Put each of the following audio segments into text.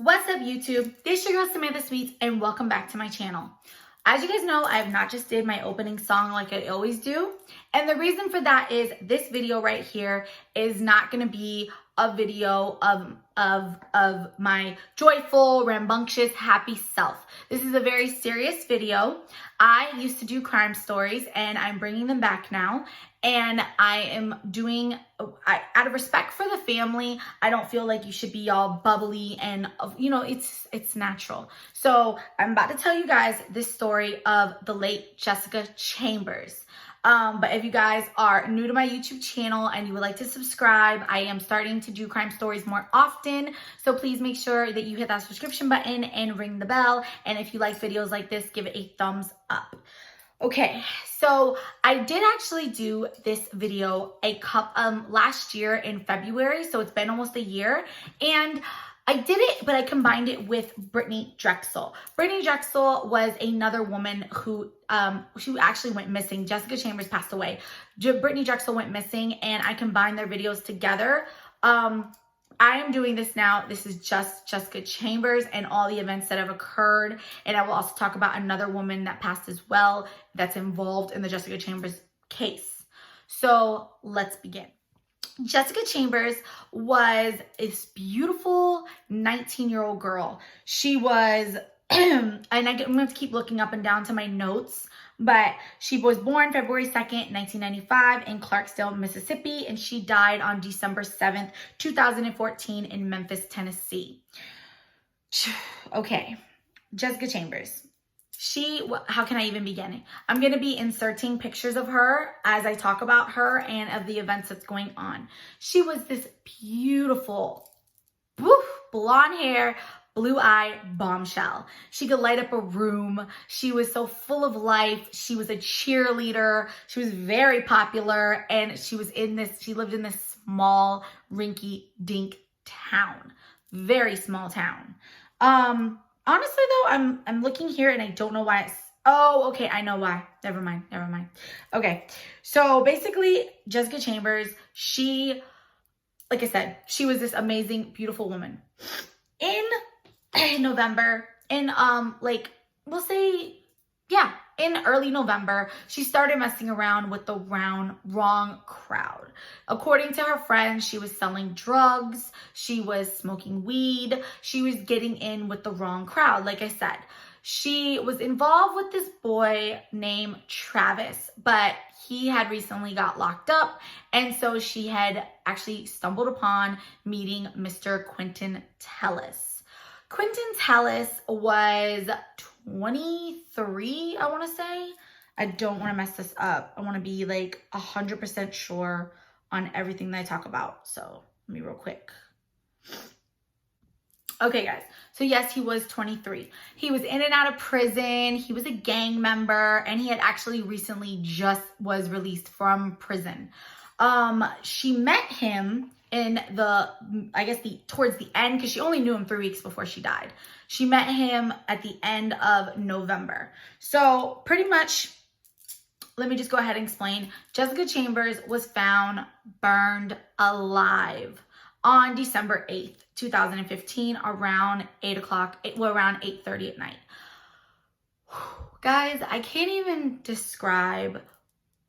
What's up, YouTube? This is your girl Samantha Sweets, and welcome back to my channel. As you guys know, I have not just did my opening song like I always do, and the reason for that is this video right here is not going to be a video of my joyful, rambunctious, happy self. This is a very serious video. I used to do crime stories, and I'm bringing them back now. And I am doing, out of respect for the family, I don't feel like you should be all bubbly and, you know, it's natural. So I'm about to tell you guys this story of the late Jessica Chambers. But if you guys are new to my YouTube channel and you would like to subscribe, I am starting to do crime stories more often. So please make sure that you hit that subscription button and ring the bell. And if you like videos like this, give it a thumbs up. Okay, so I did actually do this video last year in February, so it's been almost a year, and I did it, but I combined it with Brittany Drexel. Brittany Drexel was another woman who she actually went missing. Jessica Chambers passed away. Brittany Drexel went missing, and I combined their videos together. I am doing this now. This is just Jessica Chambers and all the events that have occurred. And I will also talk about another woman that passed as well that's involved in the Jessica Chambers case. So let's begin. Jessica Chambers was this beautiful 19-year-old girl. She was, and I'm going to have to keep looking up and down to my notes, but she was born February 2nd, 1995 in Clarksdale, Mississippi, and she died on December 7th, 2014 in Memphis, Tennessee. Okay, Jessica Chambers. How can I even begin? I'm going to be inserting pictures of her as I talk about her and of the events that's going on. She was this beautiful, blonde hair, blue-eyed bombshell. She could light up a room. She was so full of life. She was a cheerleader. She was very popular, and she lived in this small, rinky-dink town. Very small town. Honestly though, I'm looking here and I don't know why okay, I know why. Never mind. Okay, so basically, Jessica Chambers, like I said, she was this amazing, beautiful woman. In November, in early November, she started messing around with the wrong crowd. According to her friends, she was selling drugs, she was smoking weed, she was getting in with the wrong crowd. Like I said, she was involved with this boy named Travis, but he had recently got locked up, and so she had actually stumbled upon meeting Mr. Quinton Tellis. Quinton Tellis was 23, I want to say. I don't want to mess this up. I want to be like 100% sure on everything that I talk about. So let me real quick. Okay, guys. So yes, he was 23. He was in and out of prison. He was a gang member, and he had actually recently just was released from prison. She met him in towards the end, because she only knew him 3 weeks before she died. She met him at the end of November. So pretty much, let me just go ahead and explain. Jessica Chambers was found burned alive on December 8th, 2015, around 8:30 at night. Guys, I can't even describe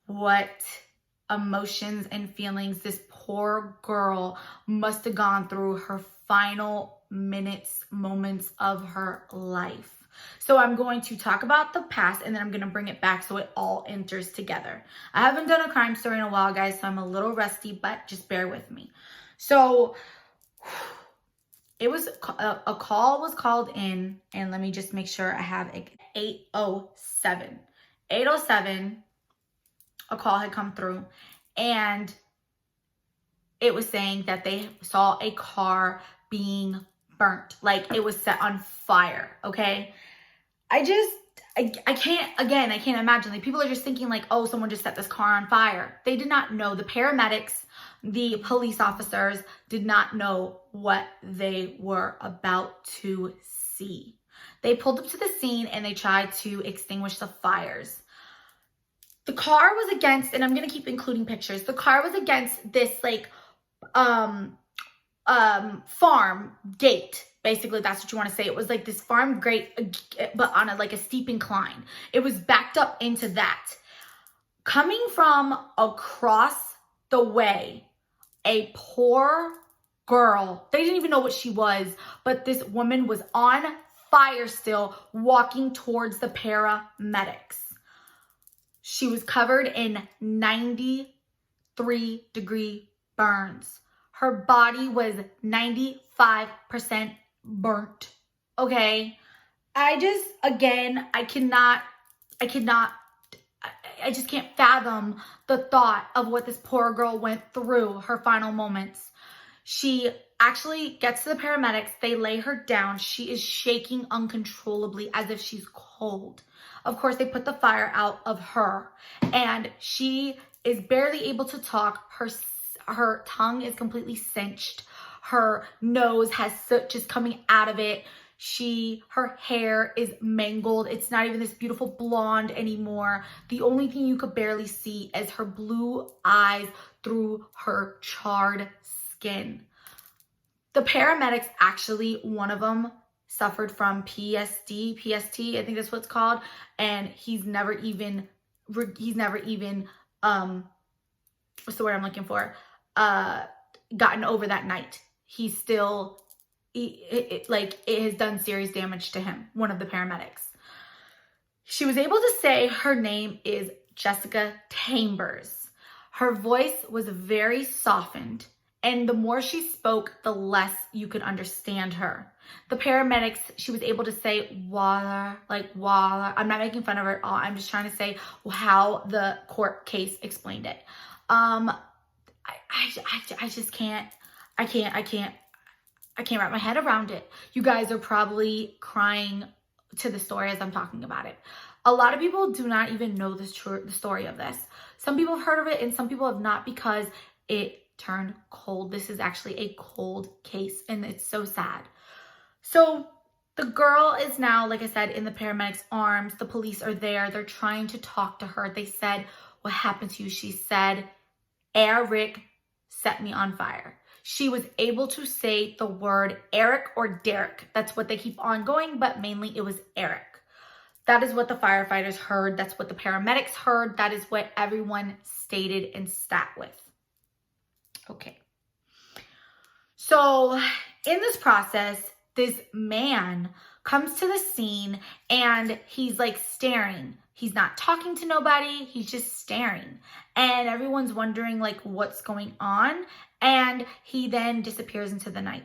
what emotions and feelings this poor girl must have gone through her final moments of her life. So I'm going to talk about the past, and then I'm going to bring it back so it all enters together. I haven't done a crime story in a while, guys, so I'm a little rusty, but just bear with me. So it was a call was called in, and let me just make sure I have it. 8:07. 8:07, a call had come through, and it was saying that they saw a car being burnt, like it was set on fire. Okay, I can't imagine. Like, people are just thinking like, oh, someone just set this car on fire. They did not know. The paramedics, the police officers did not know what they were about to see. They pulled up to the scene and they tried to extinguish the fires. The car was against, and I'm going to keep including pictures. The car was against this farm gate Basically, that's what you want to say. It was like this farm grate, but on like a steep incline. It was backed up into that. Coming from across the way, a poor girl, they didn't even know what she was, but this woman was on fire still, walking towards the paramedics. She was covered in 93-degree burns. Her body was 95% burnt. Okay. I just can't fathom the thought of what this poor girl went through her final moments. She actually gets to the paramedics. They lay her down. She is shaking uncontrollably as if she's cold. Of course, they put the fire out of her, and she is barely able to talk. Her tongue is completely cinched. Her nose has soot just coming out of it. Her hair is mangled. It's not even this beautiful blonde anymore. The only thing you could barely see is her blue eyes through her charred skin. The paramedics, actually, one of them suffered from PST, I think that's what it's called. And he's never even, what's the word I'm looking for? Gotten over that night. He's still, it has done serious damage to him, one of the paramedics. She was able to say her name is Jessica Chambers. Her voice was very softened, and the more she spoke, the less you could understand her. The paramedics, she was able to say water, like water. I'm not making fun of her at all. I'm just trying to say how the court case explained it. I just can't wrap my head around it. You guys are probably crying to the story as I'm talking about it. A lot of people do not even know the story of this. Some people have heard of it and some people have not, because it turned cold. This is actually a cold case, and it's so sad. So the girl is now, like I said, in the paramedics' arms. The police are there. They're trying to talk to her. They said, "What happened to you?" She said, "Eric set me on fire." She was able to say the word Eric or Derek. That's what they keep on going, but mainly it was Eric. That is what the firefighters heard. That's what the paramedics heard. That is what everyone stated and sat with. Okay. So in this process, this man comes to the scene and he's like staring. He's not talking to nobody. He's just staring. And everyone's wondering like what's going on. And he then disappears into the night.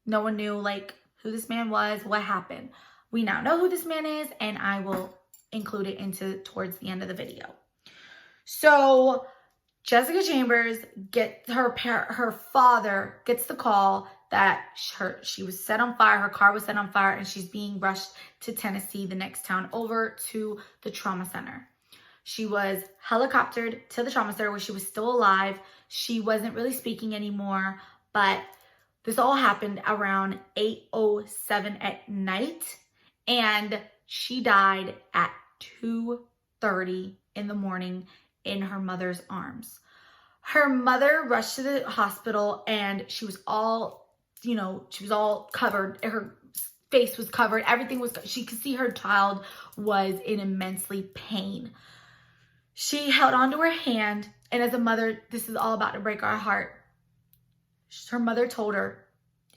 No one knew like who this man was, what happened. We now know who this man is, and I will include it towards the end of the video. So Jessica Chambers her father gets the call that she was set on fire, her car was set on fire, and she's being rushed to Tennessee, the next town over, to the trauma center. She was helicoptered to the trauma center where she was still alive. She wasn't really speaking anymore, but this all happened around 8:07 at night, and she died at 2:30 in the morning in her mother's arms. Her mother rushed to the hospital, and she was all covered. Her face was covered. Everything was, she could see her child was in immensely pain. She held onto her hand, and as a mother, this is all about to break our heart. Her mother told her,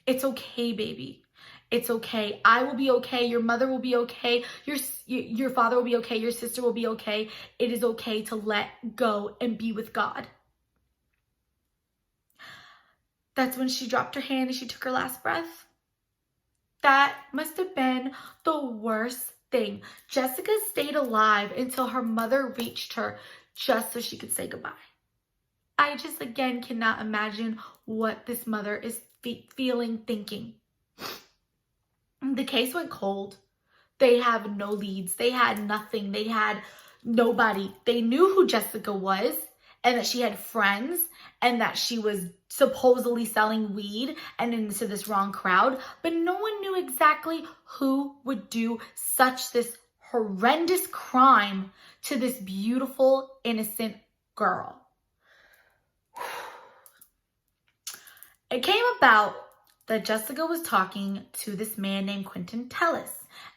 "It's okay, baby. It's okay. I will be okay. Your mother will be okay. Your father will be okay. Your sister will be okay. It is okay to let go and be with God." That's when she dropped her hand and she took her last breath. That must have been the worst thing. Jessica stayed alive until her mother reached her just so she could say goodbye. I just, again, cannot imagine what this mother is feeling, thinking. The case went cold. They have no leads. They had nothing. They had nobody. They knew who Jessica was and that she had friends and that she was supposedly selling weed and into this wrong crowd, but no one knew exactly who would do this horrendous crime to this beautiful, innocent girl. It came about that Jessica was talking to this man named Quinton Tellis.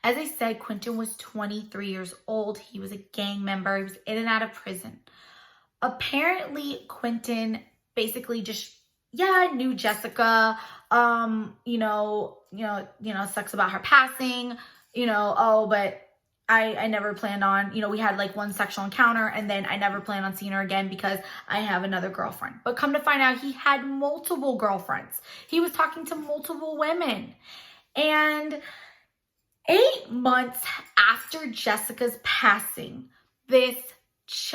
As I said, Quinton was 23 years old. He was a gang member. He was in and out of prison. Apparently, Quinton basically just, knew Jessica. Sucks about her passing. But I never planned on, we had like one sexual encounter and then I never planned on seeing her again because I have another girlfriend. But come to find out, he had multiple girlfriends. He was talking to multiple women. And 8 months after Jessica's passing, this,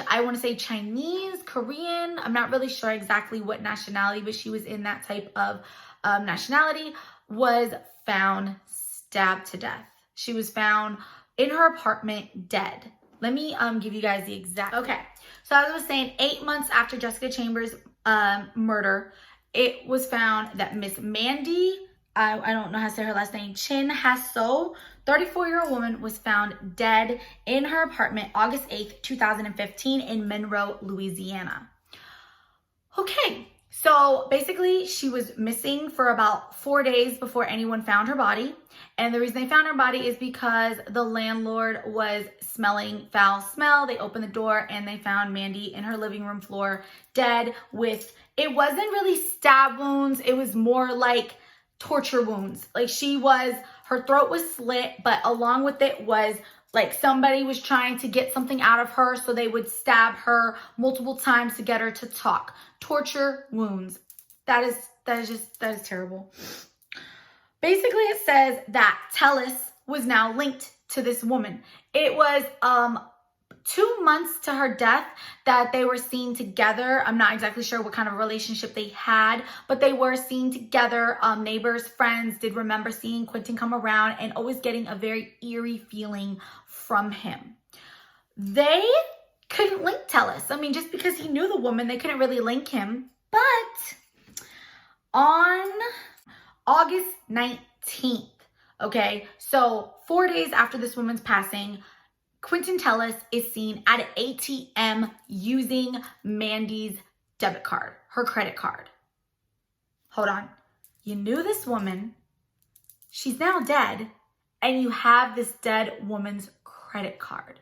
I want to say Chinese, Korean, I'm not really sure exactly what nationality, but she was in that type of nationality, was found stabbed to death. She was found in her apartment dead. Let me give you guys the exact. Okay, so as I was saying, 8 months after Jessica Chambers' murder, it was found that Miss Mandy, I don't know how to say her last name, Chin Hasso, 34-year-old woman, was found dead in her apartment August 8th, 2015 in Monroe, Louisiana. Okay, so basically she was missing for about 4 days before anyone found her body. And the reason they found her body is because the landlord was smelling foul smell. They opened the door and they found Mandy in her living room floor dead with, it wasn't really stab wounds. It was more like torture wounds. Like her throat was slit, but along with it was like somebody was trying to get something out of her, so they would stab her multiple times to get her to talk. Torture wounds. That is terrible. Basically, it says that Tellis was now linked to this woman. It was 2 months to her death that they were seen together. I'm not exactly sure what kind of relationship they had, but they were seen together. Neighbors, friends did remember seeing Quinton come around and always getting a very eerie feeling from him. They couldn't link Tellis. I mean, just because he knew the woman, they couldn't really link him. But on August 19th, okay, so 4 days after this woman's passing, Quinton Tellis is seen at an ATM using Mandy's debit card, her credit card. Hold on. You knew this woman. She's now dead. And you have this dead woman's credit card.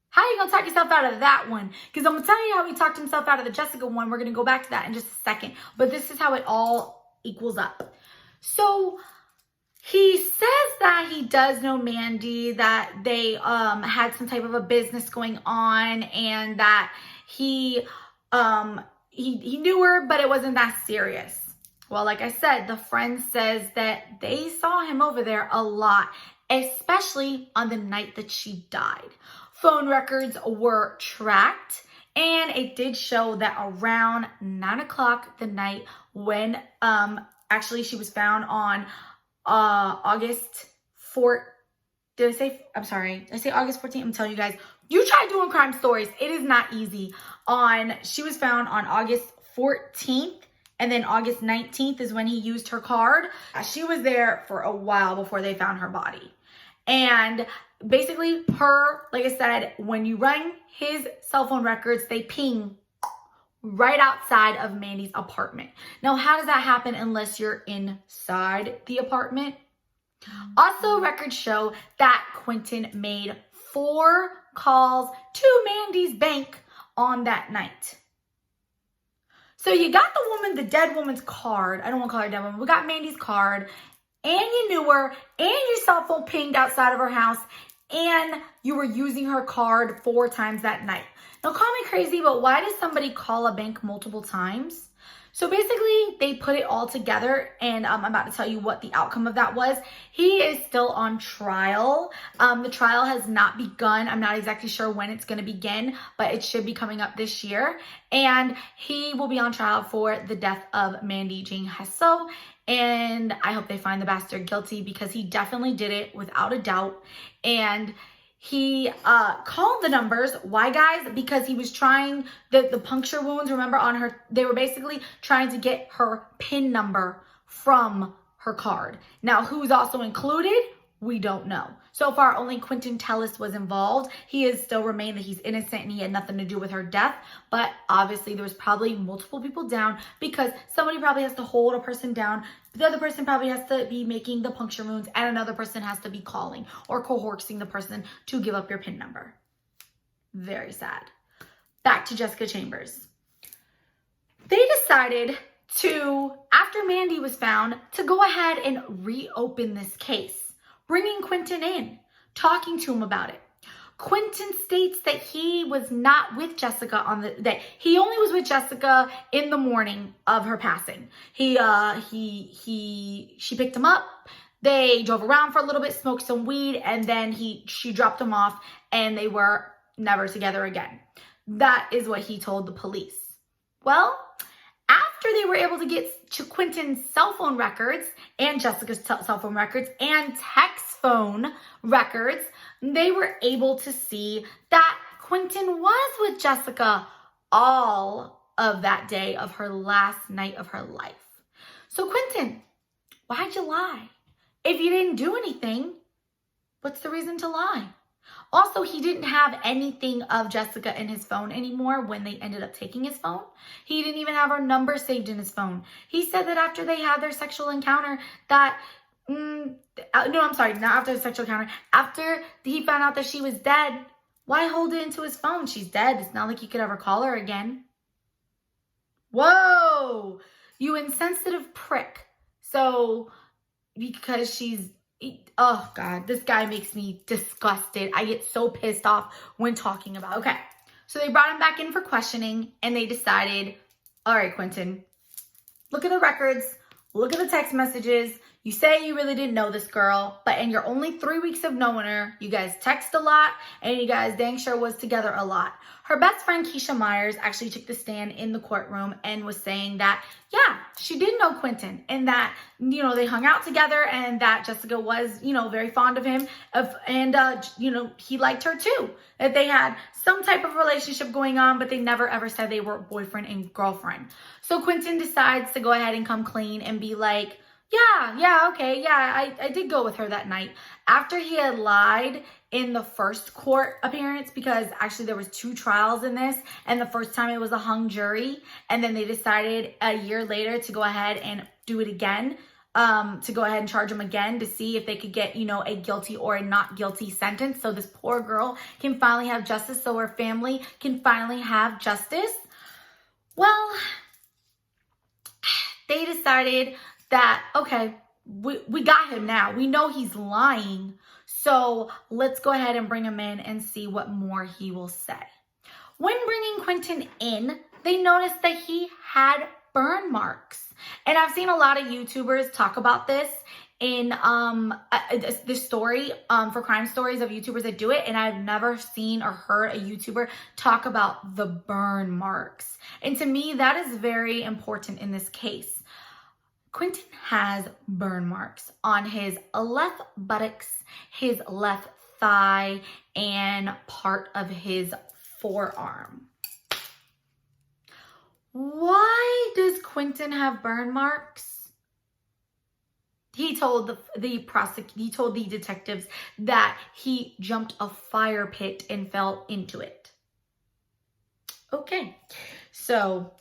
How are you going to talk yourself out of that one? Because I'm going to tell you how he talked himself out of the Jessica one. We're going to go back to that in just a second. But this is how it all equals up. So he says that he does know Mandy, that they had some type of a business going on, and that he knew her, but it wasn't that serious. Well, like I said, the friend says that they saw him over there a lot, especially on the night that she died. Phone records were tracked, and it did show that around 9 o'clock the night when actually she was found on August 4th. I say August 14th? I'm telling you guys, you try doing crime stories. It is not easy. She was found on August 14th, and then August 19th is when he used her card. She was there for a while before they found her body. And basically like I said, when you run his cell phone records, they ping right outside of Mandy's apartment. Now, how does that happen unless you're inside the apartment? Also, records show that Quinton made 4 calls to Mandy's bank on that night. So you got the dead woman's card. I don't want to call her dead woman. We got Mandy's card, and you knew her, and your cell phone pinged outside of her house, and you were using her card 4 times that night. Now, call me crazy, but why does somebody call a bank multiple times? So basically, they put it all together, and I'm about to tell you what the outcome of that was. He is still on trial. The trial has not begun. I'm not exactly sure when it's going to begin, but it should be coming up this year. And he will be on trial for the death of Mandy Jean Hasso. And I hope they find the bastard guilty, because he definitely did it without a doubt. And he called the numbers. Why, guys? Because he was trying, the puncture wounds, remember, on her, they were basically trying to get her PIN number from her card. Now, who's also included? We don't know. So far, only Quinton Tellis was involved. He has still remained that he's innocent and he had nothing to do with her death. But obviously, there was probably multiple people down because somebody probably has to hold a person down. The other person probably has to be making the puncture wounds, and another person has to be calling or coercing the person to give up your PIN number. Very sad. Back to Jessica Chambers. They decided to, after Mandy was found, to go ahead and reopen this case, bringing Quinton in, talking to him about it. Quinton states that he was not with Jessica on the day. He only was with Jessica in the morning of her passing. She picked him up. They drove around for a little bit, smoked some weed, and then she dropped him off, and they were never together again. That is what he told the police. Well, after they were able to get to Quinton's cell phone records and Jessica's cell phone records and text phone records, they were able to see that Quinton was with Jessica all of that day of her last night of her life. So Quinton, why'd you lie? If you didn't do anything, what's the reason to lie? Also, he didn't have anything of Jessica in his phone anymore when they ended up taking his phone. He didn't even have her number saved in his phone. He said that after they had their sexual encounter that, not after the sexual encounter, after he found out that she was dead, why hold it into his phone? She's dead. It's not like he could ever call her again. Whoa, you insensitive prick. So, because she's, oh God, this guy makes me disgusted. I get so pissed off when talking about it. Okay, so they brought him back in for questioning and they decided, all right, Quinton, look at the records, look at the text messages. You say you really didn't know this girl, but in your only 3 weeks of knowing her, you guys text a lot and you guys dang sure was together a lot. Her best friend, Keisha Myers, actually took the stand in the courtroom and was saying that, yeah, she did know Quinton and that, they hung out together and that Jessica was, very fond of him and he liked her too. That they had some type of relationship going on, but they never ever said they were boyfriend and girlfriend. So Quinton decides to go ahead and come clean and be like, I did go with her that night. After he had lied in the first court appearance, because actually there was 2 trials in this, and the first time it was a hung jury, and then they decided a year later to go ahead and do it again, to go ahead and charge him again to see if they could get, a guilty or a not guilty sentence. So this poor girl can finally have justice, so her family can finally have justice. Well, they decided that, okay, we got him now. We know he's lying. So let's go ahead and bring him in and see what more he will say. When bringing Quinton in, they noticed that he had burn marks. And I've seen a lot of YouTubers talk about this in this story for crime stories of YouTubers that do it. And I've never seen or heard a YouTuber talk about the burn marks. And to me, that is very important in this case. Quinton has burn marks on his left buttocks, his left thigh, and part of his forearm. Why does Quinton have burn marks? He told the detectives that he jumped a fire pit and fell into it. Okay, so,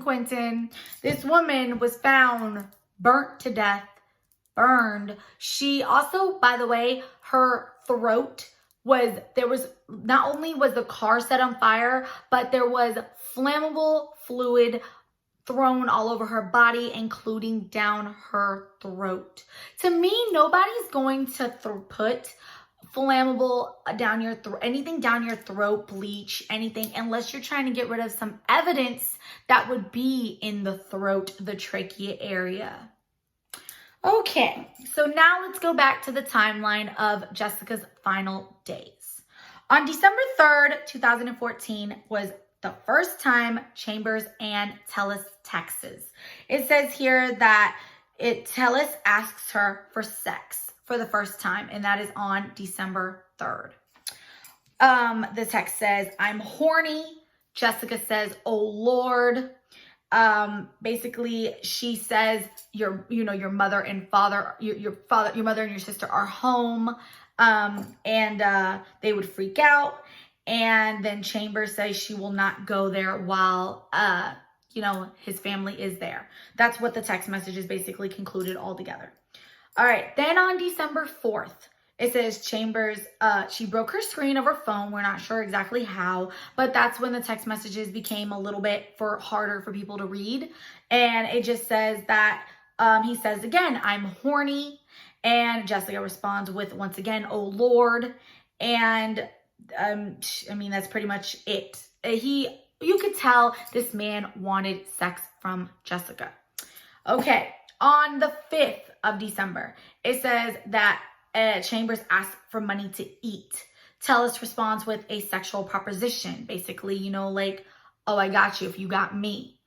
Quinton, this woman was found burnt to death, burned. She also, by the way, her throat not only was the car set on fire, but there was flammable fluid thrown all over her body, including down her throat. To me, nobody's going to put flammable down your throat, anything down your throat, bleach, anything, unless you're trying to get rid of some evidence that would be in the throat, the trachea area. Okay, so now let's go back to the timeline of Jessica's final days. On December 3rd, 2014 was the first time Chambers and Tellis texted. It says here that Tellis asks her for sex for the first time, and that is on December 3rd. The text says, "I'm horny." Jessica says, "Oh Lord." Basically she says your mother and father, your mother and your sister are home. And they would freak out. And then Chambers says she will not go there while, his family is there. That's what the text messages basically concluded all together. All right. Then on December 4th, it says Chambers, she broke her screen of her phone. We're not sure exactly how, but that's when the text messages became a little bit harder for people to read. And it just says that, he says again, I'm horny. And Jessica responds with, once again, oh Lord. And that's pretty much it. You could tell this man wanted sex from Jessica. Okay. On the 5th of December, it says that Chambers asked for money to eat. Tellis responds with a sexual proposition. Basically, like, oh, I got you if you got me.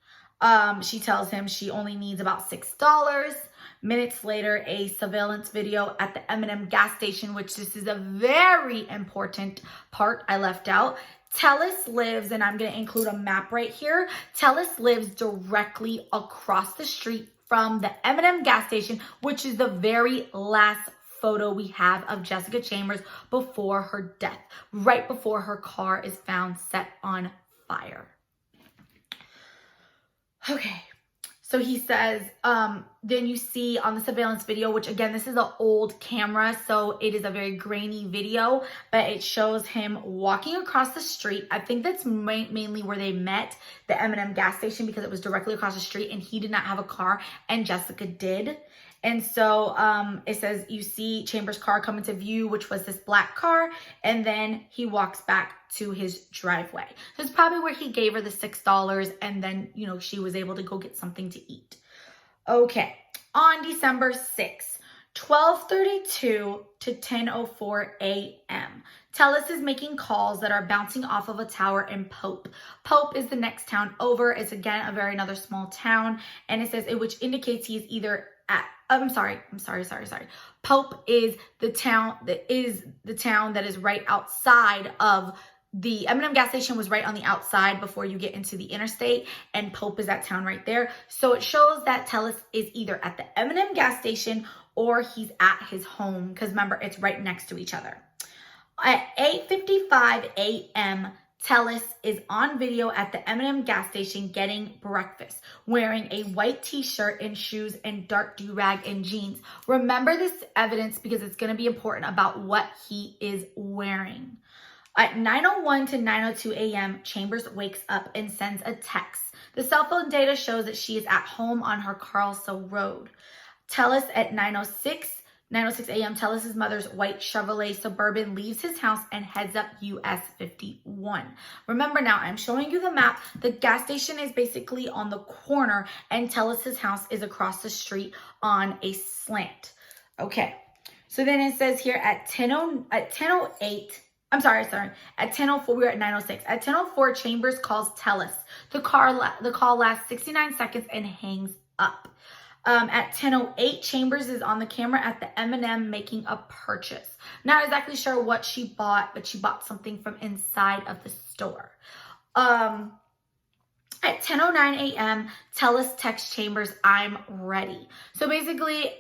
She tells him she only needs about $6. Minutes later, a surveillance video at the M&M gas station, which this is a very important part I left out. Tellis lives, and I'm going to include a map right here. Tellis lives directly across the street from the M&M gas station, which is the very last photo we have of Jessica Chambers before her death, right before her car is found set on fire. Okay, so he says, then you see on the surveillance video, which again, this is an old camera, so it is a very grainy video, but it shows him walking across the street. I think that's mainly where they met, the M&M gas station, because it was directly across the street and he did not have a car and Jessica did. And so it says you see Chambers' car come into view, which was this black car, and then he walks back to his driveway. So it's probably where he gave her the $6 and then, she was able to go get something to eat. Okay, on December 6th, 12:32 to 10:04 a.m. Tellis is making calls that are bouncing off of a tower in Pope. Pope is the next town over. It's again another small town, and it says which indicates he is either at. I'm sorry. Pope is the town that is right outside of the M&M gas station. Was right on the outside before you get into the interstate, and Pope is that town right there. So it shows that Tellis is either at the M&M gas station or he's at his home, because remember, it's right next to each other. At 8:55 a.m., Tellis is on video at the M&M gas station getting breakfast, wearing a white t-shirt and shoes and dark do-rag and jeans. Remember this evidence because it's going to be important about what he is wearing. At 9:01 to 9:02 a.m., Chambers wakes up and sends a text. The cell phone data shows that she is at home on her Carlsel Road. Tellis at 9:06 a.m., Tellis' mother's white Chevrolet Suburban leaves his house and heads up US 51. Remember now, I'm showing you the map. The gas station is basically on the corner and Tellis' house is across the street on a slant. Okay, so then it says here at 10:08, at 10:04, we were at 9:06. At 10:04, Chambers calls Tellis. The call lasts 69 seconds and hangs up. At 10:08, Chambers is on the camera at the M&M making a purchase. Not exactly sure what she bought, but she bought something from inside of the store. At 10:09 a.m., Tellis texts Chambers, I'm ready. So basically,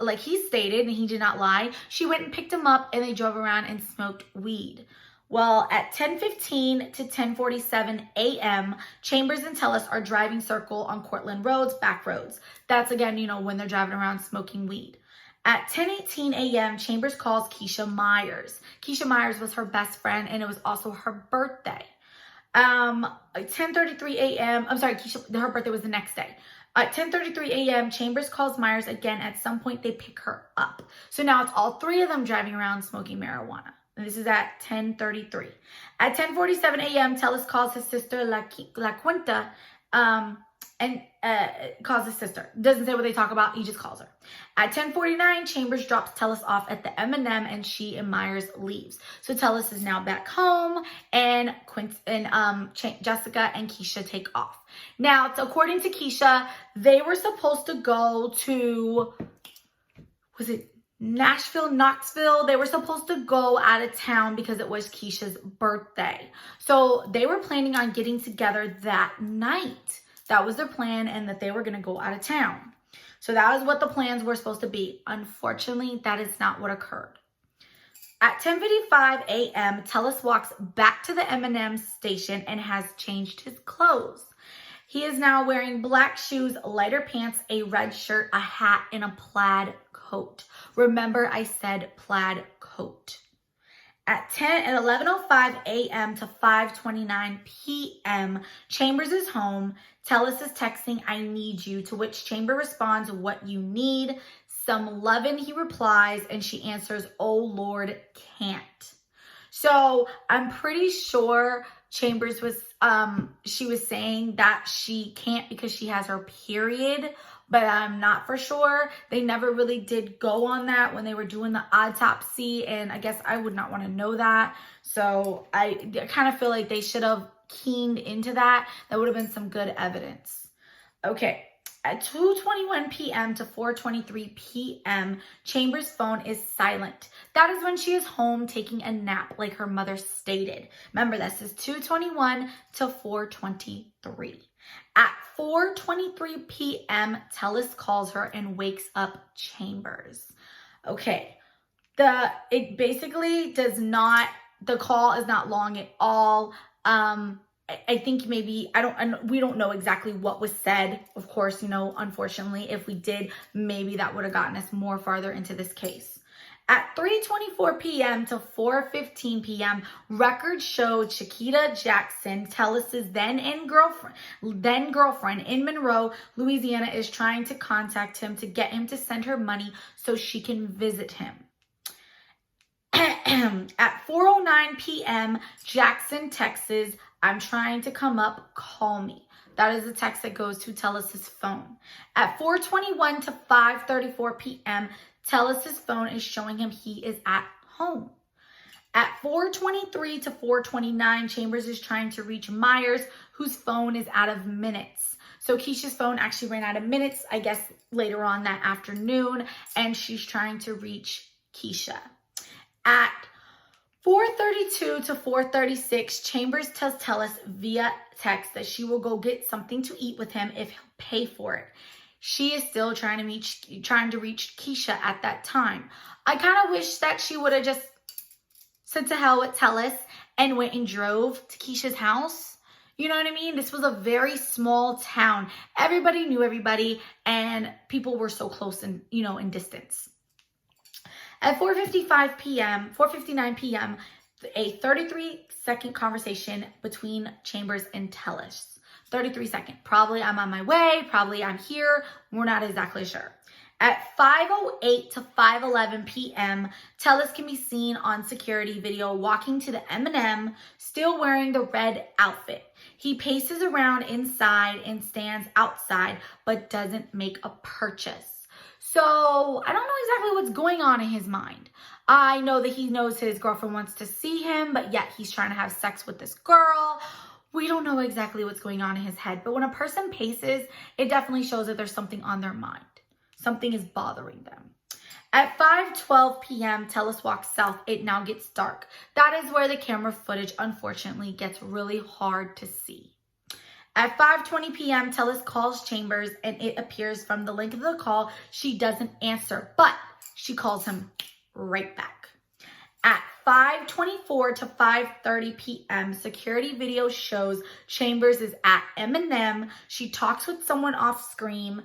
like he stated, and he did not lie, she went and picked him up and they drove around and smoked weed. Well, at 10:15 to 10:47 a.m., Chambers and Tellis are driving circle on Cortland roads, back roads. That's again, when they're driving around smoking weed. At 10:18 a.m., Chambers calls Keisha Myers. Keisha Myers was her best friend and it was also her birthday. 10:33 a.m., her birthday was the next day. At 10:33 a.m., Chambers calls Myers again. At some point, they pick her up. So now it's all three of them driving around smoking marijuana. And this is at 10:33. At 10:47 a.m., Tellis calls his sister, La Quinta, and calls his sister. Doesn't say what they talk about. He just calls her. At 10:49, Chambers drops Tellis off at the M&M, and she and Myers leaves. So Tellis is now back home, and Jessica and Keisha take off. Now, according to Keisha, they were supposed to go to, was it Nashville, Knoxville? They were supposed to go out of town because it was Keisha's birthday. So they were planning on getting together that night. That was their plan, and that they were going to go out of town. So that was what the plans were supposed to be. Unfortunately, that is not what occurred. At 10:55 a.m., Tellis walks back to the M&M station and has changed his clothes. He is now wearing black shoes, lighter pants, a red shirt, a hat, and a plaid coat. Remember, I said plaid coat. At 11:05 a.m. to 5:29 p.m., Chambers is home. Tellis is texting, "I need you," to which Chamber responds, "What you need?" Some lovin', he replies, and she answers, "Oh Lord, can't." So I'm pretty sure Chambers was, she was saying that she can't because she has her period, but I'm not for sure. They never really did go on that when they were doing the autopsy, and I guess I would not want to know that. So I kind of feel like they should have keened into that. That would have been some good evidence. Okay. At 2:21 p.m. to 4:23 p.m., Chambers' phone is silent. That is when she is home taking a nap, like her mother stated. Remember, this is 2:21 to 4:23. At 4:23 p.m., Tellis calls her and wakes up Chambers. Okay, it basically does not, the call is not long at all. I think maybe, we don't know exactly what was said. Of course, unfortunately, if we did, maybe that would have gotten us more farther into this case. At 3:24 p.m. to 4:15 p.m., records showed Chiquita Jackson, Tellis's then girlfriend in Monroe, Louisiana, is trying to contact him to get him to send her money so she can visit him. At 4:09 p.m., Jackson texts, "I'm trying to come up, call me." That is the text that goes to Tellis's phone. At 4:21 to 5:34 p.m., Tellis's phone is showing him he is at home. At 4:23 to 4:29, Chambers is trying to reach Myers, whose phone is out of minutes. So Keisha's phone actually ran out of minutes, I guess, later on that afternoon, and she's trying to reach Keisha. At 4:32 to 4:36, Chambers tells Tellis via text that she will go get something to eat with him if he'll pay for it. She is still trying to reach Keisha at that time. I kind of wish that she would have just said to hell with Tellis and went and drove to Keisha's house. You know what I mean? This was a very small town. Everybody knew everybody, and people were so close in distance. At 4:59 p.m., a 33-second conversation between Chambers and Tellis. 33-second. Probably I'm on my way. Probably I'm here. We're not exactly sure. At 5:08 to 5:11 p.m., Tellis can be seen on security video walking to the M&M, still wearing the red outfit. He paces around inside and stands outside, but doesn't make a purchase. So I don't know exactly what's going on in his mind. I know that he knows his girlfriend wants to see him, but yet he's trying to have sex with this girl. We don't know exactly what's going on in his head. But when a person paces, it definitely shows that there's something on their mind. Something is bothering them. At 5:12 p.m., Tellis walks south. It now gets dark. That is where the camera footage, unfortunately, gets really hard to see. At 5:20 p.m., Tellis calls Chambers, and it appears from the length of the call, she doesn't answer, but she calls him right back. At 5:24 to 5:30 p.m., security video shows Chambers is at M&M. She talks with someone off screen,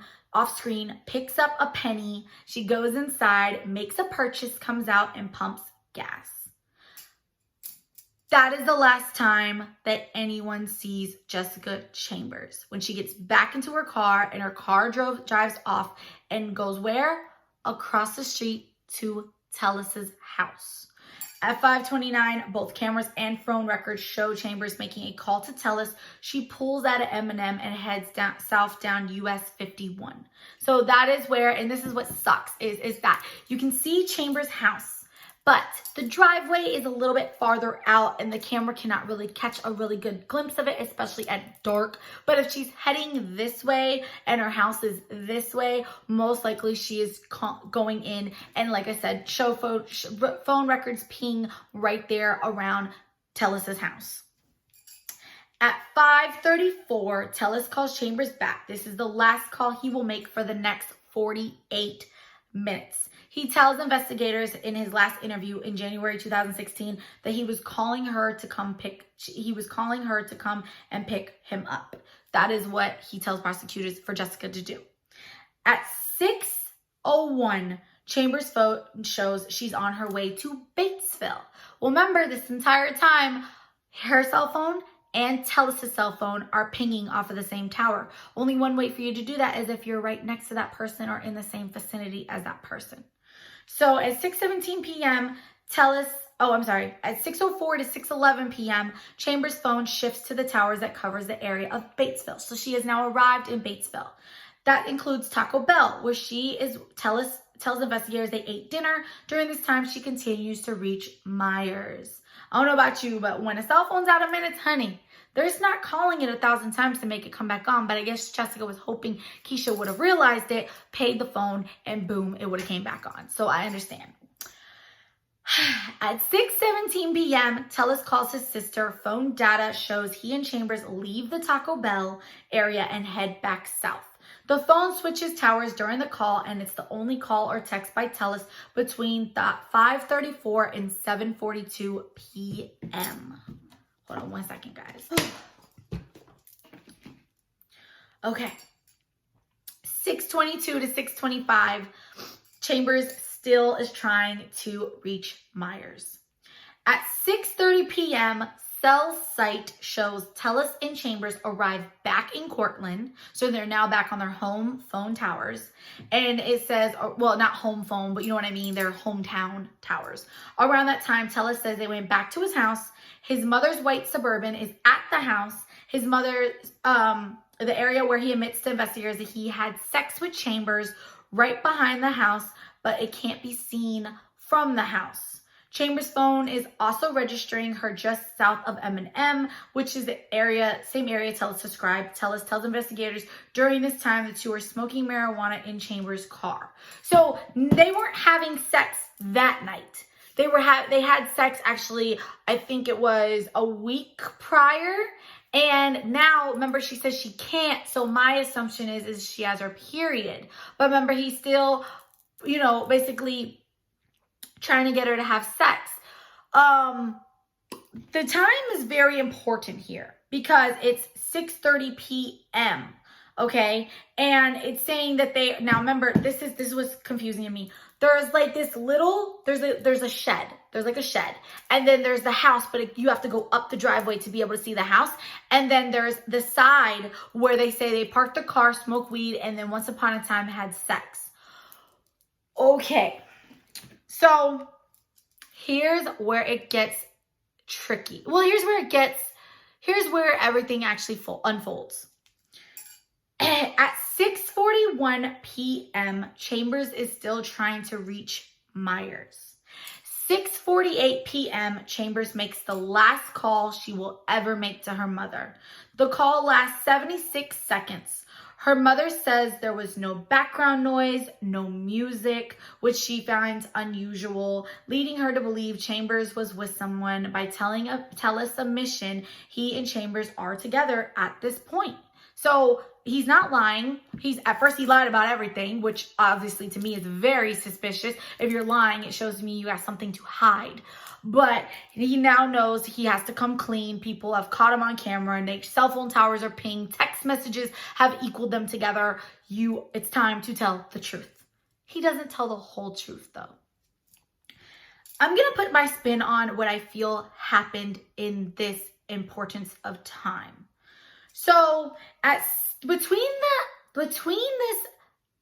picks up a penny. She goes inside, makes a purchase, comes out, and pumps gas. That is the last time that anyone sees Jessica Chambers, when she gets back into her car and her car drives off and goes where? Across the street to Tellis's house. At 5:29, both cameras and phone records show Chambers making a call to Tellis. She pulls out of M&M and heads south down US 51. So that is where, and this is what sucks, is that you can see Chambers' house, but the driveway is a little bit farther out and the camera cannot really catch a really good glimpse of it, especially at dark. But if she's heading this way and her house is this way, most likely she is going in, and like I said, phone records ping right there around Tellis's house. At 5:34, Tellis calls Chambers back. This is the last call he will make for the next 48 minutes. He tells investigators in his last interview in January 2016 that he was calling her to come and pick him up. That is what he tells prosecutors for Jessica to do. At 6:01, Chambers' phone shows she's on her way to Batesville. Well, remember, this entire time, her cell phone and Tellis' cell phone are pinging off of the same tower. Only one way for you to do that is if you're right next to that person or in the same vicinity as that person. So at 6:17 p.m., at 6:04 to 6:11 p.m., Chambers' phone shifts to the towers that covers the area of Batesville. So she has now arrived in Batesville. That includes Taco Bell, where Tellis tells investigators they ate dinner. During this time, she continues to reach Myers. I don't know about you, but when a cell phone's out of minutes, honey, they're just not calling it 1,000 times to make it come back on. But I guess Jessica was hoping Keisha would have realized it, paid the phone, and boom, it would have came back on. So I understand. At 6:17 p.m., Tellis calls his sister. Phone data shows he and Chambers leave the Taco Bell area and head back south. The phone switches towers during the call, and it's the only call or text by Tellis between 5:34 and 7:42 p.m. Hold on one second, guys. Okay. 6:22 to 6:25, Chambers still is trying to reach Myers. At 6:30 p.m., cell site shows Tellis and Chambers arrive back in Cortland. So they're now back on their home phone towers. And it says, well, not home phone, but you know what I mean? They're hometown towers. Around that time, Tellis says they went back to his house. His mother's white Suburban is at the house. His mother, the area where he admits to investigators that he had sex with Chambers right behind the house, but it can't be seen from the house. Chambers' phone is also registering her just south of M&M, which is the same area Tellis described. Tellis tells investigators during this time the two were smoking marijuana in Chambers' car. So they weren't having sex that night. They had sex actually, I think it was a week prior. And now, remember, she says she can't. So my assumption is she has her period. But remember, he's still, basically trying to get her to have sex. The time is very important here because it's 6:30 p.m. Okay, and it's saying that now remember, this was confusing to me. There's like this little there's a shed. There's like a shed, and then there's the house, but you have to go up the driveway to be able to see the house. And then there's the side where they say they parked the car, smoked weed, and then once upon a time had sex. Okay. So here's where it gets tricky. Well, here's where everything actually unfolds. At 6:41 p.m., Chambers is still trying to reach Myers. 6:48 p.m., Chambers makes the last call she will ever make to her mother. The call lasts 76 seconds. Her mother says there was no background noise, no music, which she finds unusual, leading her to believe Chambers was with someone. By telling Tellis a mission, he and Chambers are together at this point. So he's not lying. At first he lied about everything, which obviously to me is very suspicious. If you're lying, it shows me you have something to hide. But he now knows he has to come clean. People have caught him on camera, and cell phone towers are pinged. Text messages have equaled them together. It's time to tell the truth. He doesn't tell the whole truth, though. I'm going to put my spin on what I feel happened in this importance of time. So between this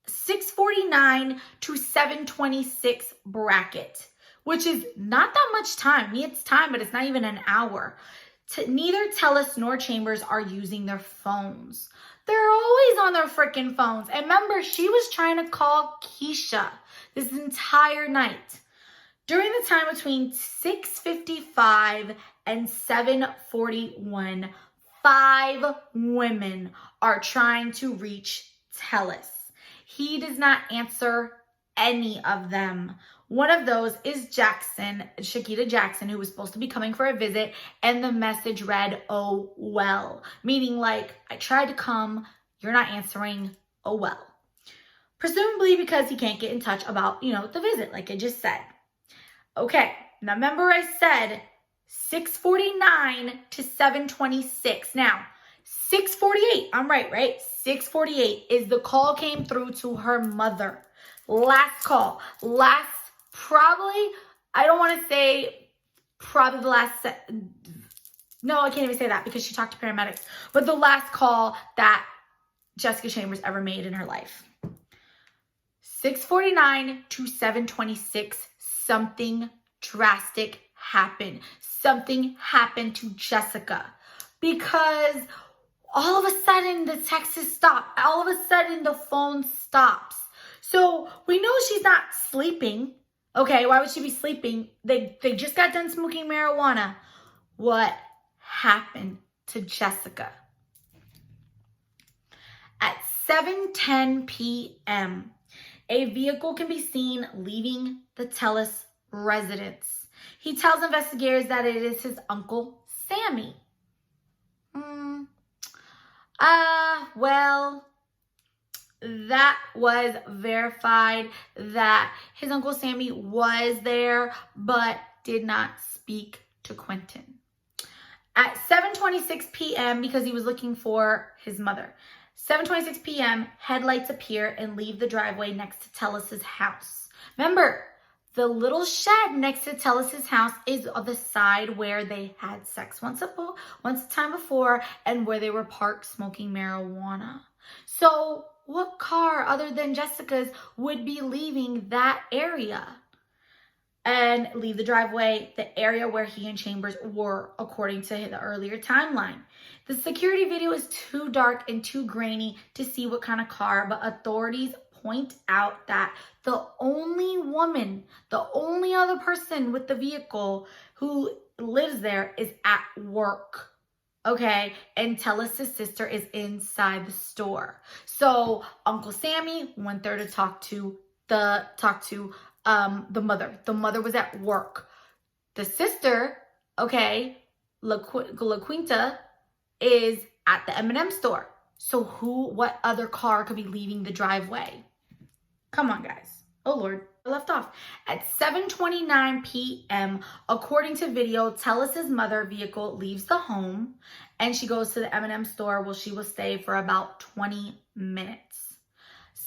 6:49 to 7:26 bracket, which is not that much time. It's time, but it's not even an hour. Neither Tellis nor Chambers are using their phones. They're always on their freaking phones. And remember, she was trying to call Keisha this entire night. During the time between 6:55 and 7:41, 5 women are trying to reach Tellis. He does not answer any of them. One of those is Shakita Jackson, who was supposed to be coming for a visit, and the message read, "Oh, well," meaning like, I tried to come, you're not answering, oh, well. Presumably because he can't get in touch about, the visit, like I just said. Okay, now remember I said 6:49 to 7:26. Now, 6:48, I'm right? 6:48 is the call came through to her mother. Last call. Probably, I don't want to say probably the last, no, I can't even say that because she talked to paramedics, but the last call that Jessica Chambers ever made in her life. 6:49 to 7:26, something drastic happened. Something happened to Jessica because all of a sudden the texts stop. All of a sudden the phone stops. So we know she's not sleeping. Okay, why would she be sleeping? They just got done smoking marijuana. What happened to Jessica? At 7:10 p.m., a vehicle can be seen leaving the Tellis residence. He tells investigators that it is his Uncle Sammy. Well, that was verified that his Uncle Sammy was there, but did not speak to Quinton. At 7:26 p.m., because he was looking for his mother, 7:26 p.m., headlights appear and leave the driveway next to Tellis's house. Remember, the little shed next to Tellis's house is on the side where they had sex once a time before and where they were parked smoking marijuana. So what car other than Jessica's would be leaving that area and leave the driveway, the area where he and Chambers were, according to the earlier timeline? The security video is too dark and too grainy to see what kind of car, but authorities point out that the only woman, the only other person with the vehicle who lives there is at work. Okay, and Tellis' sister is inside the store. So Uncle Sammy went there to talk to the mother. The mother was at work. The sister, okay, La Quinta, is at the M&M store. So what other car could be leaving the driveway? Come on, guys. Oh, Lord. I left off. At 7:29 p.m., according to video, Tellis' mother vehicle leaves the home and she goes to the M&M store where she will stay for about 20 minutes.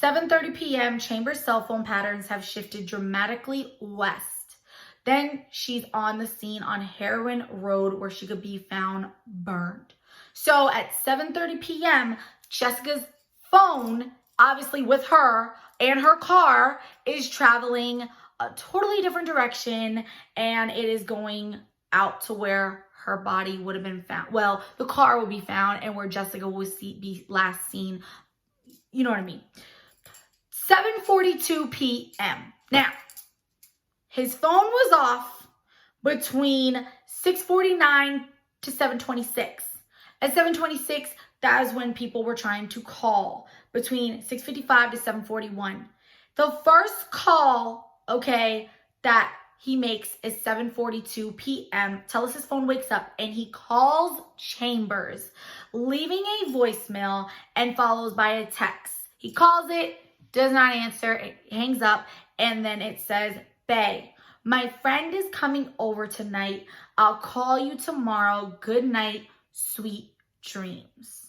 7:30 p.m., Chambers' cell phone patterns have shifted dramatically west. Then she's on the scene on Heroin Road where she could be found burned. So at 7:30 p.m., Jessica's phone, obviously with her, and her car is traveling a totally different direction, and it is going out to where her body would have been found. Well, the car will be found and where Jessica will be last seen. You know what I mean? 7:42 p.m. Now, his phone was off between 6:49 to 7:26. At 7:26, that is when people were trying to call, between 6:55 to 7:41. The first call, okay, that he makes is 7:42 p.m. Tellis' phone wakes up and he calls Chambers, leaving a voicemail and follows by a text. He calls it, does not answer, it hangs up, and then it says, "Bae, my friend is coming over tonight. I'll call you tomorrow. Good night, sweet dreams."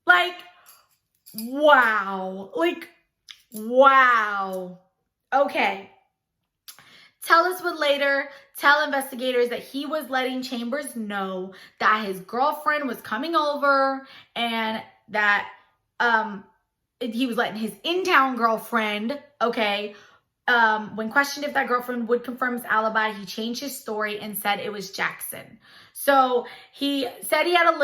Like, wow. Wow. Okay. Tellis would later tell investigators that he was letting Chambers know that his girlfriend was coming over and that he was letting his in-town girlfriend, okay, when questioned if that girlfriend would confirm his alibi, he changed his story and said it was Jackson. So he said he had a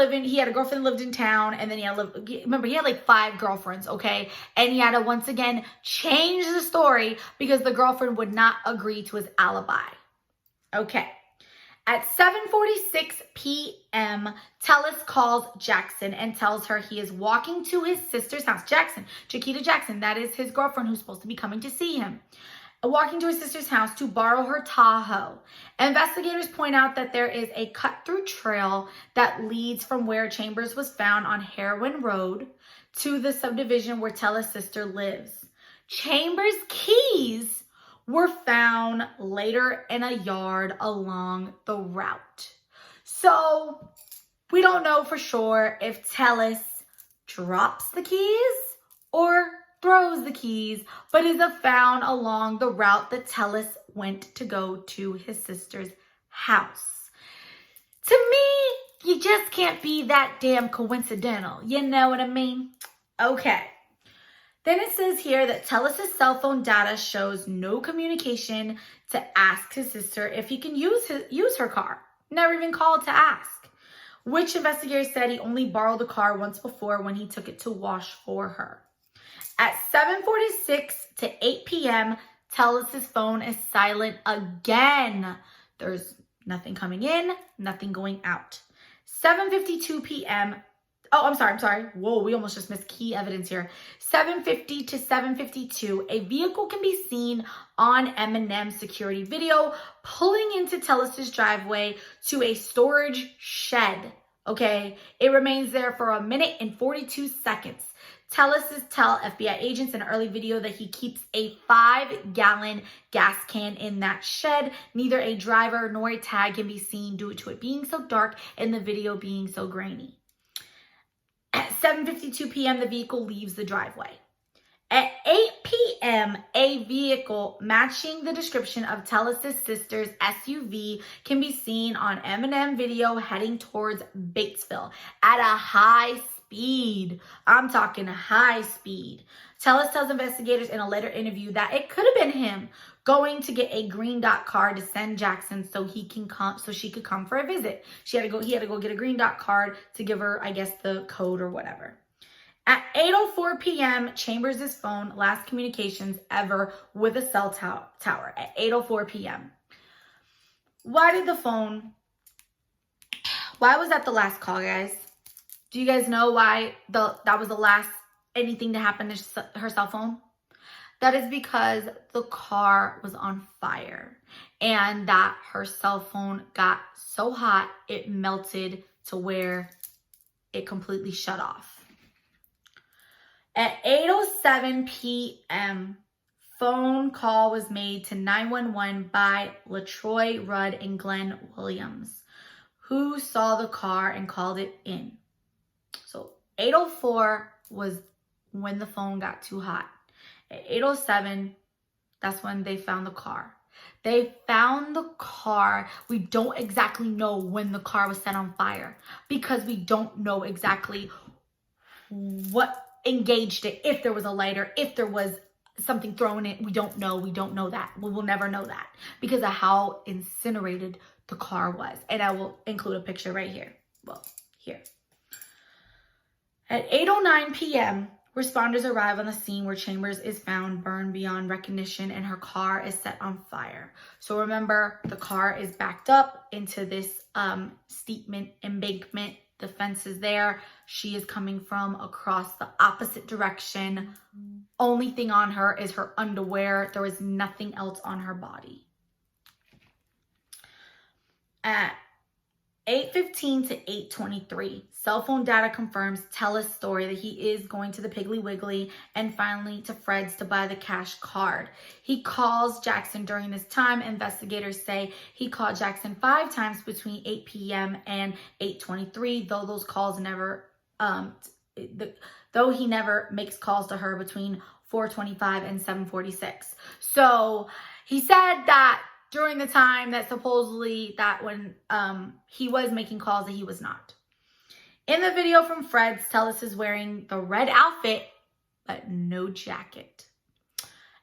girlfriend that lived in town, and then he had like 5 girlfriends, okay? And he had to once again change the story because the girlfriend would not agree to his alibi. Okay. At 7:46 p.m., Tellis calls Jackson and tells her he is walking to his sister's house. Shakita Jackson, that is his girlfriend who's supposed to be coming to see him. walking to his sister's house to borrow her Tahoe. Investigators point out that there is a cut-through trail that leads from where Chambers was found on Heroin Road to the subdivision where Tellis' sister lives. Chambers' keys were found later in a yard along the route. So we don't know for sure if Tellis drops the keys or throws the keys, but is found along the route that Tellis went to go to his sister's house. To me, you just can't be that damn coincidental. You know what I mean? Okay. Then it says here that Tellis' cell phone data shows no communication to ask his sister if he can use her car. Never even called to ask. Which investigators said he only borrowed the car once before when he took it to wash for her. At 7:46 to 8 p.m., Tellis' phone is silent again. There's nothing coming in, nothing going out. 7:52 p.m. Oh, I'm sorry. Whoa, we almost just missed key evidence here. 7:50 to 7:52, a vehicle can be seen on M&M's security video pulling into Tellis' driveway to a storage shed. Okay, it remains there for 1 minute and 42 seconds. Tellis tell FBI agents in an early video that he keeps a 5-gallon gas can in that shed. Neither a driver nor a tag can be seen due to it being so dark and the video being so grainy. At 7:52 p.m., the vehicle leaves the driveway. At 8 p.m., a vehicle matching the description of Tellis' sister's SUV can be seen on M&M video heading towards Batesville at a high speed. I'm talking high speed. Tellis tells investigators in a later interview that it could have been him going to get a green dot card to send Jackson so she could come for a visit. He had to go get a green dot card to give her, I guess, the code or whatever. At 8:04 p.m., Chambers' phone, last communications ever with a cell tower at 8:04 p.m. Why was that the last call, guys? Do you guys know why that was the last anything to happen to her cell phone? That is because the car was on fire and that her cell phone got so hot it melted to where it completely shut off. At 8:07 p.m., phone call was made to 911 by LaTroy Rudd and Glenn Williams, who saw the car and called it in. So 8:04 was when the phone got too hot. At 8:07, that's when they found the car. They found the car. We don't exactly know when the car was set on fire because we don't know exactly what engaged it, if there was a lighter, if there was something thrown in it. We don't know that. We will never know that because of how incinerated the car was. And I will include a picture right here. Well, here. At 8:09 p.m., responders arrive on the scene where Chambers is found burned beyond recognition and her car is set on fire. So remember, the car is backed up into this steep embankment. The fence is there. She is coming from across the opposite direction. Only thing on her is her underwear. There is nothing else on her body. At 8:15 to 8:23, cell phone data confirms Tellis' story that he is going to the Piggly Wiggly and finally to Fred's to buy the cash card. He calls Jackson during this time. Investigators say he called Jackson 5 times between 8 p.m. and 8:23, though those calls never, though he never makes calls to her between 4:25 and 7:46. So he said that during the time that supposedly that when he was making calls that he was not. In the video from Fred's, Tellis is wearing the red outfit, but no jacket.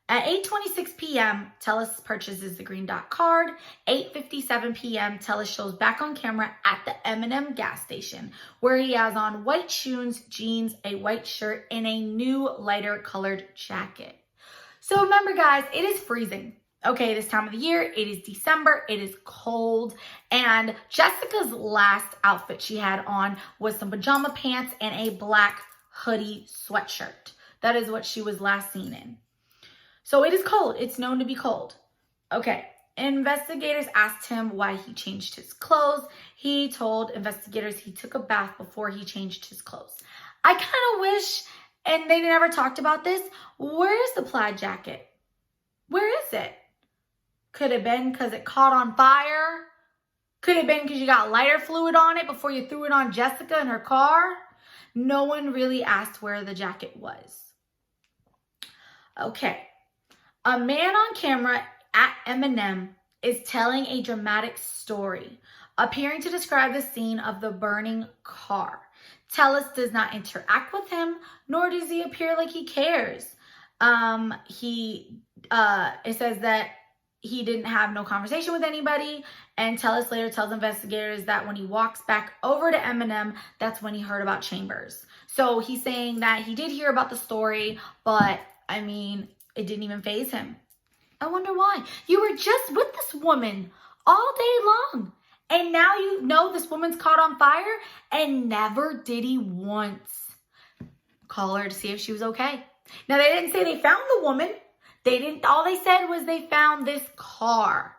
At 8:26 p.m., Tellis purchases the green dot card. 8:57 p.m., Tellis shows back on camera at the M&M gas station, where he has on white shoes, jeans, a white shirt, and a new lighter colored jacket. So remember, guys, it is freezing. Okay, this time of the year, it is December, it is cold, and Jessica's last outfit she had on was some pajama pants and a black hoodie sweatshirt. That is what she was last seen in. So it is cold. It's known to be cold. Okay. Investigators asked him why he changed his clothes. He told investigators he took a bath before he changed his clothes. I kind of wish, and they never talked about this, where's the plaid jacket? Where is it? Could have been because it caught on fire. Could have been because you got lighter fluid on it before you threw it on Jessica in her car. No one really asked where the jacket was. Okay. A man on camera at M&M is telling a dramatic story, appearing to describe the scene of the burning car. Tellis does not interact with him, nor does he appear like he cares. It says that he didn't have no conversation with anybody, and Tellis later tells investigators that when he walks back over to M&M, that's when he heard about Chambers. So he's saying that he did hear about the story, but I mean, it didn't even faze him. I wonder why. You were just with this woman all day long, and now you know this woman's caught on fire, and never did he once call her to see if she was okay. Now, they didn't say they found the woman. They didn't. All they said was they found this car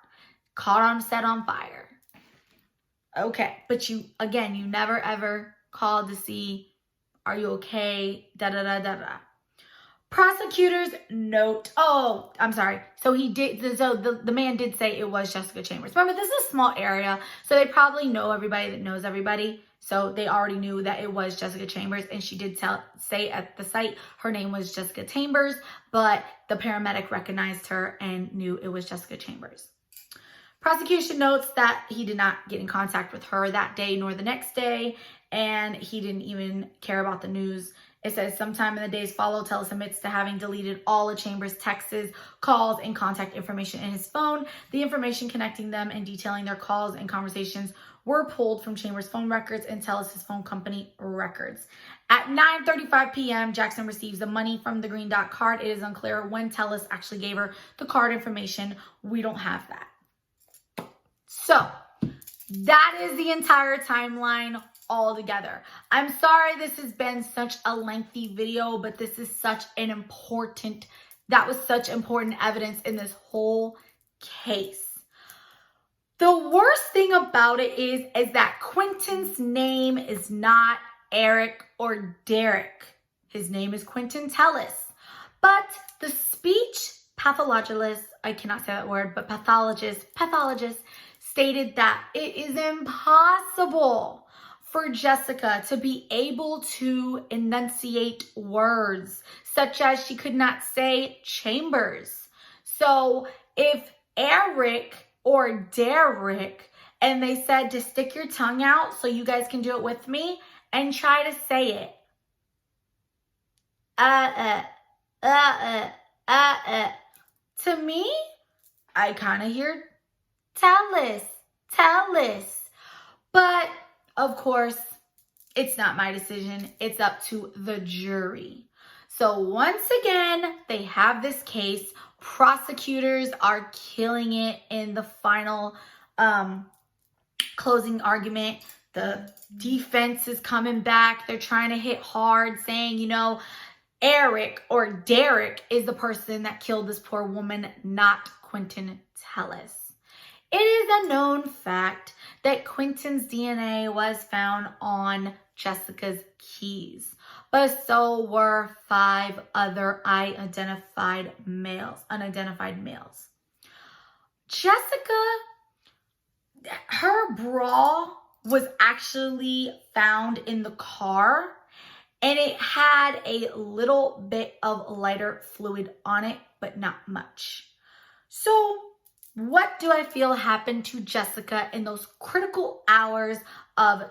set on fire. Okay, but you never ever called to see, are you okay? Da da da da da. Prosecutors note, oh, I'm sorry. So the man did say it was Jessica Chambers. Remember, this is a small area, so they probably know everybody that knows everybody. So they already knew that it was Jessica Chambers, and she did say at the site her name was Jessica Chambers, but the paramedic recognized her and knew it was Jessica Chambers. Prosecution notes that he did not get in contact with her that day nor the next day, and he didn't even care about the news. It says sometime in the days follow, Tellis admits to having deleted all of Chambers' texts, calls, and contact information in his phone. The information connecting them and detailing their calls and conversations were pulled from Chambers' phone records and Tellis' phone company records. At 9:35 p.m., Jackson receives the money from the green dot card. It is unclear when Tellis actually gave her the card information. We don't have that. So that is the entire timeline all together. I'm sorry this has been such a lengthy video, but this is such important evidence in this whole case. The worst thing about it is that Quinton's name is not Eric or Derek. His name is Quinton Tellis. But the speech pathologist, I cannot say that word, but pathologist stated that it is impossible for Jessica to be able to enunciate words, such as she could not say Chambers. So if Eric or Derek, and they said to stick your tongue out so you guys can do it with me and try to say it. To me, I kind of hear Tellis. But of course, it's not my decision. It's up to the jury. So once again, they have this case. Prosecutors are killing it in the final closing argument. The defense is coming back. They're trying to hit hard, saying, you know, Eric or Derek is the person that killed this poor woman, not Quinton Tellis. It is a known fact that Quinton's DNA was found on Jessica's keys, but so were 5 other unidentified males. Jessica, her bra was actually found in the car, and it had a little bit of lighter fluid on it, but not much. So what do I feel happened to Jessica in those critical hours of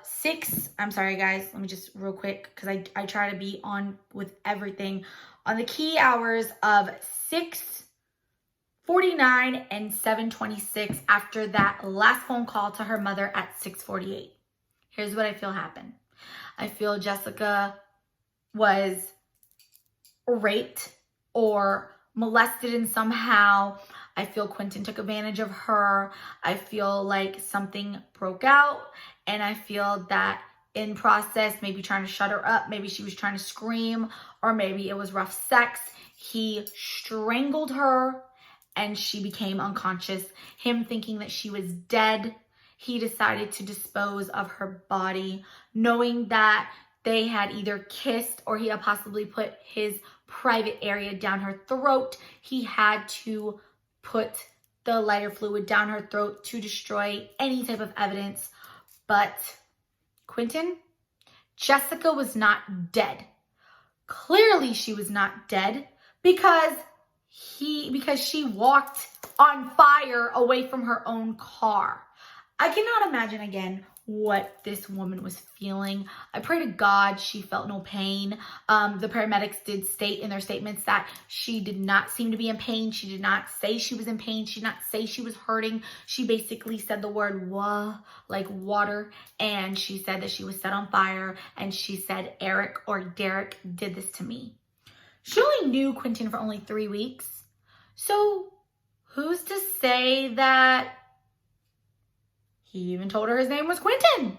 I'm sorry guys, let me just real quick, because I try to be on with everything, on the key hours of 6:49 and 7:26 after that last phone call to her mother at 6:48. Here's what I feel happened. I feel Jessica was raped or molested in somehow. I feel Quinton took advantage of her. I feel like something broke out, and I feel that in process, maybe trying to shut her up. Maybe she was trying to scream, or maybe it was rough sex. He strangled her and she became unconscious. Him thinking that she was dead, he decided to dispose of her body, knowing that they had either kissed or he had possibly put his private area down her throat. He had to put the lighter fluid down her throat to destroy any type of evidence. But Quinton, Jessica was not dead. Clearly she was not dead because she walked on fire away from her own car. I cannot imagine again what this woman was feeling. I pray to God she felt no pain. The paramedics did state in their statements that she did not seem to be in pain. She did not say she was in pain. She did not say she was hurting. She basically said the word "wa," like water, and she said that she was set on fire, and she said Eric or Derek did this to me. She only knew Quinton for only 3 weeks. So who's to say that he even told her his name was Quinton?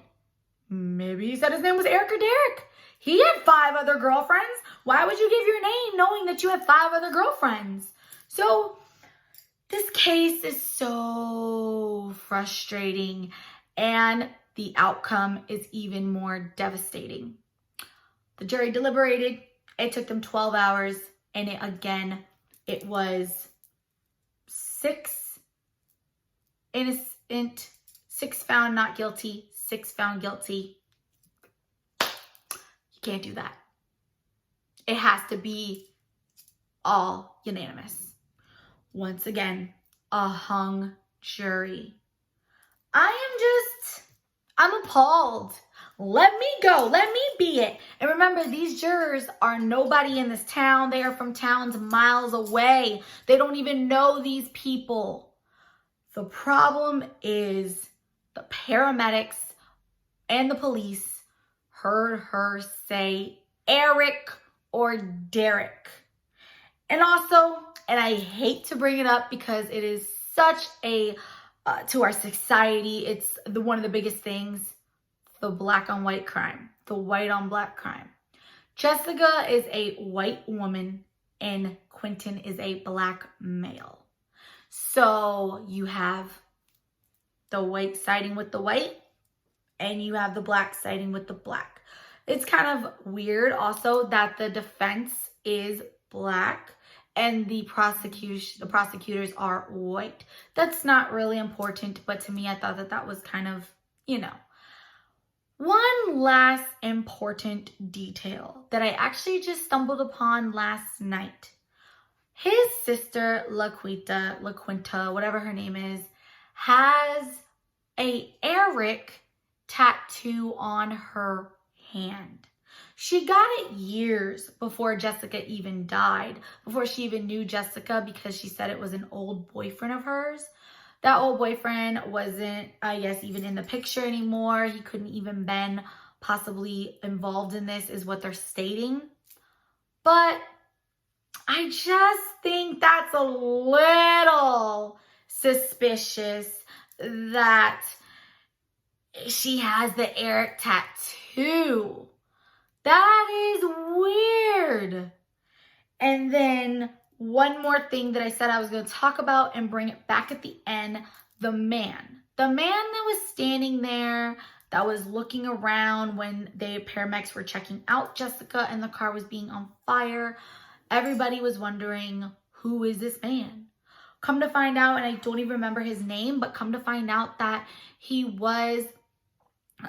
Maybe he said his name was Eric or Derek. He had 5 other girlfriends. Why would you give your name knowing that you had 5 other girlfriends? So this case is so frustrating, and the outcome is even more devastating. The jury deliberated. It took them 12 hours, and it was 6 innocent, 6 found not guilty, 6 found guilty. You can't do that. It has to be all unanimous. Once again, a hung jury. I'm appalled. Let me go. Let me be it. And remember, these jurors are nobody in this town. They are from towns miles away. They don't even know these people. The problem is the paramedics and the police heard her say Eric or Derek. And also, and I hate to bring it up because it is such a, to our society, it's one of the biggest things, the black on white crime, the white on black crime. Jessica is a white woman and Quinton is a black male. So you have the white siding with the white and you have the black siding with the black. It's kind of weird also that the defense is black and the prosecutors are white. That's not really important, but to me, I thought that that was kind of, One last important detail that I actually just stumbled upon last night. His sister, LaQuinta, whatever her name is, has a Eric tattoo on her hand. She got it years before Jessica even died, before she even knew Jessica, because she said it was an old boyfriend of hers. That old boyfriend wasn't, I guess, even in the picture anymore. He couldn't even been possibly involved in this, is what they're stating. But I just think that's a little suspicious that she has the Eric tattoo. That is weird. And then one more thing that I said I was going to talk about and bring it back at the end, the man. The man that was standing there, that was looking around when the paramedics were checking out Jessica and the car was being on fire. Everybody was wondering, who is this man? Come to find out, and I don't even remember his name, but come to find out that he was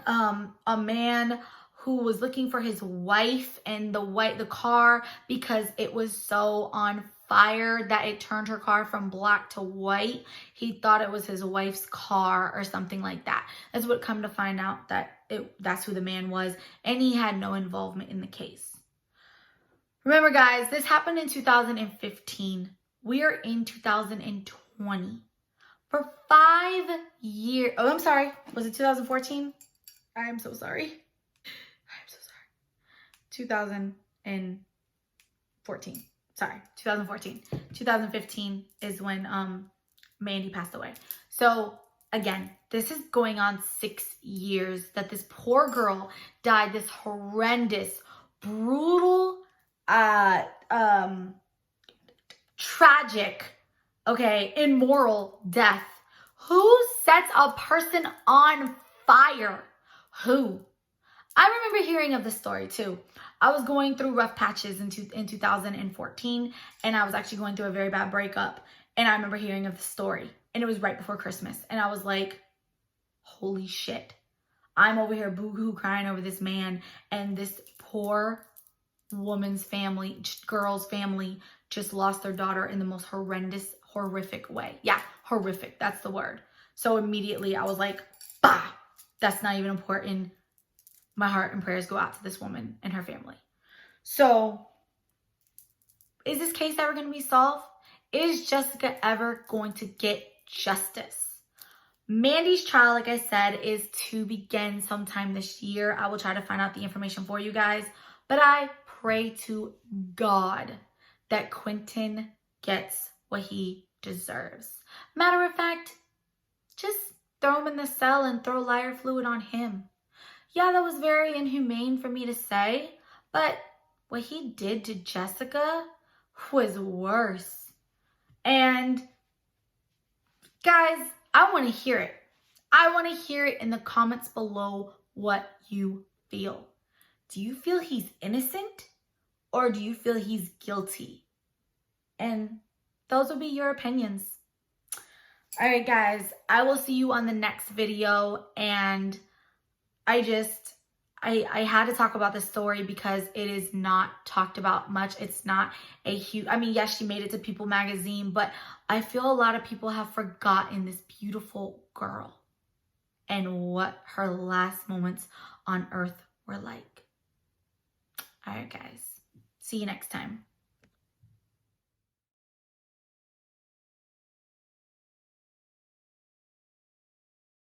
a man who was looking for his wife and the car, because it was so on fire that it turned her car from black to white. He thought it was his wife's car or something like that. That's what come to find out, that's who the man was, and he had no involvement in the case. Remember, guys, this happened in 2015. We are in 2020. For 5 years. Oh, I'm sorry. Was it 2014? I'm so sorry. 2014. Sorry, 2014. 2015 is when Mandy passed away. So again, this is going on 6 years that this poor girl died this horrendous, brutal, tragic, okay, immoral death. Who sets a person on fire? Who? I remember hearing of this story too. I was going through rough patches in 2014, and I was actually going through a very bad breakup. And I remember hearing of the story, and it was right before Christmas. And I was like, holy shit. I'm over here boo-hoo crying over this man, and this poor woman's family, girl's family, just lost their daughter in the most horrendous, horrific way. Yeah, horrific. That's the word. So immediately I was like, bah, that's not even important. My heart and prayers go out to this woman and her family. So is this case ever going to be solved? Is Jessica ever going to get justice? Mandy's trial, like I said, is to begin sometime this year. I will try to find out the information for you guys. But I pray to God that Quinton gets what he deserves. Matter of fact, just throw him in the cell and throw lighter fluid on him. Yeah, that was very inhumane for me to say, but what he did to Jessica was worse. And guys, I want to hear it. I want to hear it in the comments below what you feel. Do you feel he's innocent, or do you feel he's guilty? And those will be your opinions. All right, guys, I will see you on the next video. And I had to talk about this story because it is not talked about much. It's not a huge, I mean, yes, she made it to People magazine, but I feel a lot of people have forgotten this beautiful girl and what her last moments on earth were like. All right, guys, see you next time.